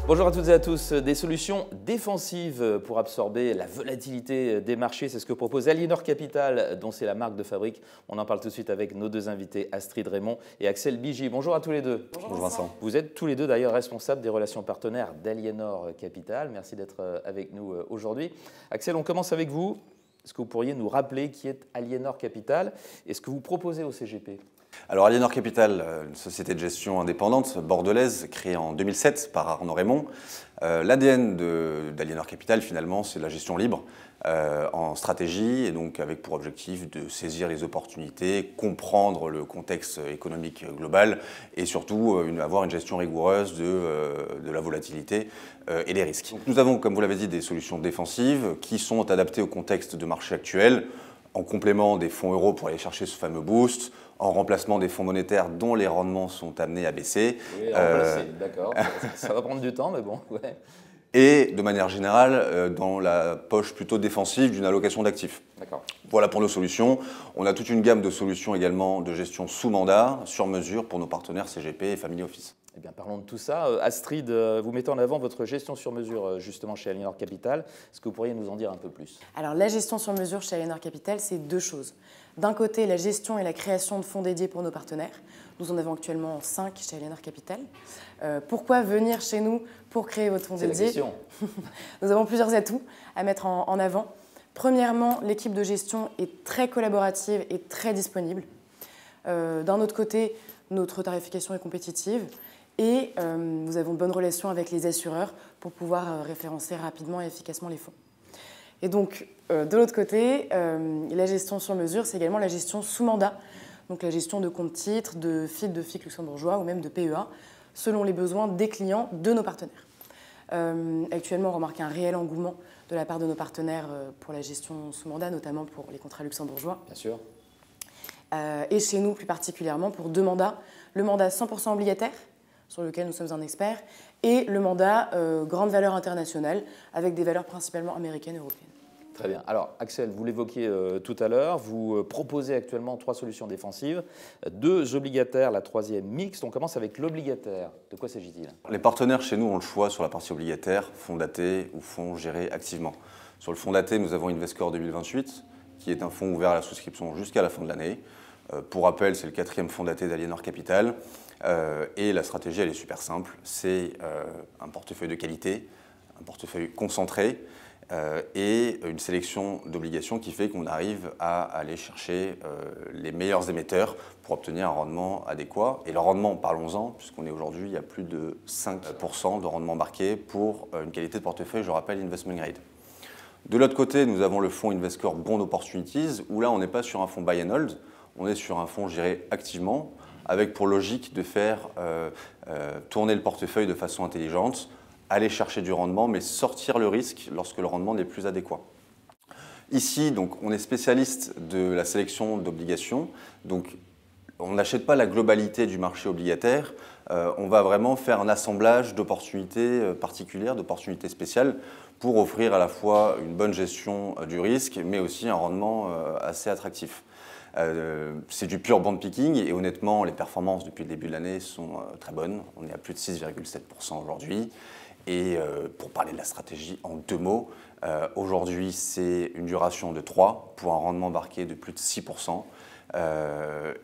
Bonjour à toutes et à tous. Des solutions défensives pour absorber la volatilité des marchés, c'est ce que propose Aliénor Capital, dont c'est la marque de fabrique. On en parle tout de suite avec nos deux invités, Astrid Raymond et Axel Bigy. Bonjour à tous les deux. Bonjour Vincent. Vous êtes tous les deux d'ailleurs responsables des relations partenaires d'Aliénor Capital. Merci d'être avec nous aujourd'hui. Axel, on commence avec vous. Est-ce que vous pourriez nous rappeler qui est Aliénor Capital et ce que vous proposez au CGP ? Alors Aliénor Capital, une société de gestion indépendante bordelaise créée en 2007 par Arnaud Raymond. L'ADN d'Aliénor Capital finalement c'est la gestion libre en stratégie et donc avec pour objectif de saisir les opportunités, comprendre le contexte économique global et surtout avoir une gestion rigoureuse de la volatilité et des risques. Donc, nous avons, comme vous l'avez dit, des solutions défensives qui sont adaptées au contexte de marché actuel, en complément des fonds euros pour aller chercher ce fameux boost, en remplacement des fonds monétaires dont les rendements sont amenés à baisser. Oui, remplacer, d'accord. Ça va prendre du temps, mais bon. Ouais. Et de manière générale, dans la poche plutôt défensive d'une allocation d'actifs. D'accord. Voilà pour nos solutions. On a toute une gamme de solutions également de gestion sous mandat, sur mesure pour nos partenaires CGP et Family Office. Eh bien, parlons de tout ça. Astrid, vous mettez en avant votre gestion sur mesure justement chez Aliénor Capital. Est-ce que vous pourriez nous en dire un peu plus ? Alors, la gestion sur mesure chez Aliénor Capital, c'est deux choses. D'un côté, la gestion et la création de fonds dédiés pour nos partenaires. Nous en avons actuellement 5 chez Aliénor Capital. Pourquoi venir chez nous pour créer votre fonds dédié ? C'est la question. Nous avons plusieurs atouts à mettre en avant. Premièrement, l'équipe de gestion est très collaborative et très disponible. D'un autre côté, notre tarification est compétitive. Et nous avons de bonnes relations avec les assureurs pour pouvoir référencer rapidement et efficacement les fonds. Et donc, de l'autre côté, la gestion sur mesure, c'est également la gestion sous mandat, donc la gestion de comptes titres, de FIC luxembourgeois ou même de PEA, selon les besoins des clients de nos partenaires. Actuellement, on remarque un réel engouement de la part de nos partenaires pour la gestion sous mandat, notamment pour les contrats luxembourgeois. Bien sûr. Et chez nous, plus particulièrement, pour deux mandats, le mandat 100% obligataire, sur lequel nous sommes un expert, et le mandat grande valeur internationale, avec des valeurs principalement américaines et européennes. Très bien. Alors, Axel, vous l'évoquiez tout à l'heure, vous proposez actuellement 3 solutions défensives, 2 obligataires, la 3e mixte. On commence avec l'obligataire. De quoi s'agit-il ? Les partenaires chez nous ont le choix sur la partie obligataire, fonds datés ou fonds gérés activement. Sur le fonds daté, nous avons Invescore 2028, qui est un fonds ouvert à la souscription jusqu'à la fin de l'année. Pour rappel, c'est le 4e fonds daté d'Aliénor Capital. Et la stratégie, elle est super simple. C'est un portefeuille de qualité, un portefeuille concentré et une sélection d'obligations qui fait qu'on arrive à aller chercher les meilleurs émetteurs pour obtenir un rendement adéquat. Et le rendement, parlons-en, puisqu'on est aujourd'hui, il y a plus de 5% de rendement embarqué pour une qualité de portefeuille, je rappelle, investment grade. De l'autre côté, nous avons le fonds Invescore Bond Opportunities, où là, on n'est pas sur un fonds buy and hold, on est sur un fonds géré activement, avec pour logique de faire tourner le portefeuille de façon intelligente, aller chercher du rendement, mais sortir le risque lorsque le rendement n'est plus adéquat. Ici, donc, on est spécialiste de la sélection d'obligations, donc on n'achète pas la globalité du marché obligataire, on va vraiment faire un assemblage d'opportunités particulières, d'opportunités spéciales, pour offrir à la fois une bonne gestion du risque, mais aussi un rendement assez attractif. C'est du pure bond picking et honnêtement, les performances depuis le début de l'année sont très bonnes. On est à plus de 6,7% aujourd'hui. Et pour parler de la stratégie en 2 mots, aujourd'hui c'est une duration de 3 pour un rendement embarqué de plus de 6%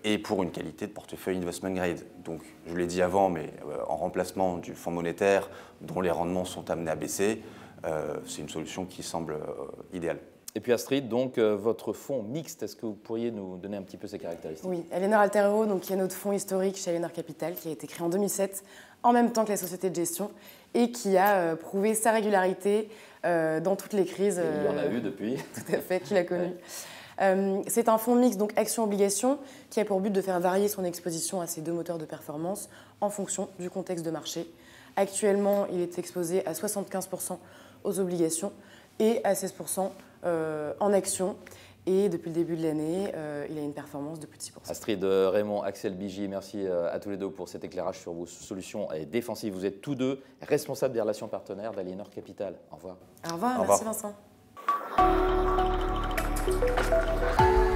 et pour une qualité de portefeuille investment grade. Donc je l'ai dit avant, mais en remplacement du fonds monétaire dont les rendements sont amenés à baisser, c'est une solution qui semble idéale. Et puis Astrid, donc votre fonds mixte, est-ce que vous pourriez nous donner un petit peu ses caractéristiques ? Oui, Aliénor Altero, donc, qui est notre fonds historique chez Aliénor Capital, qui a été créé en 2007, en même temps que la société de gestion, et qui a prouvé sa régularité dans toutes les crises. Il y en a eu depuis. Tout à fait, qu'il a connu. C'est un fonds mixte, donc action-obligation, qui a pour but de faire varier son exposition à ces 2 moteurs de performance en fonction du contexte de marché. Actuellement, il est exposé à 75% aux obligations et à 16% en actions. Et depuis le début de l'année, il a une performance de plus de 6%. Astrid Raymond, Axel Bigy, merci à tous les deux pour cet éclairage sur vos solutions défensives. Vous êtes tous deux responsables des relations partenaires d'Aliénor Capital. Au revoir. Au revoir, Au revoir. merci Vincent.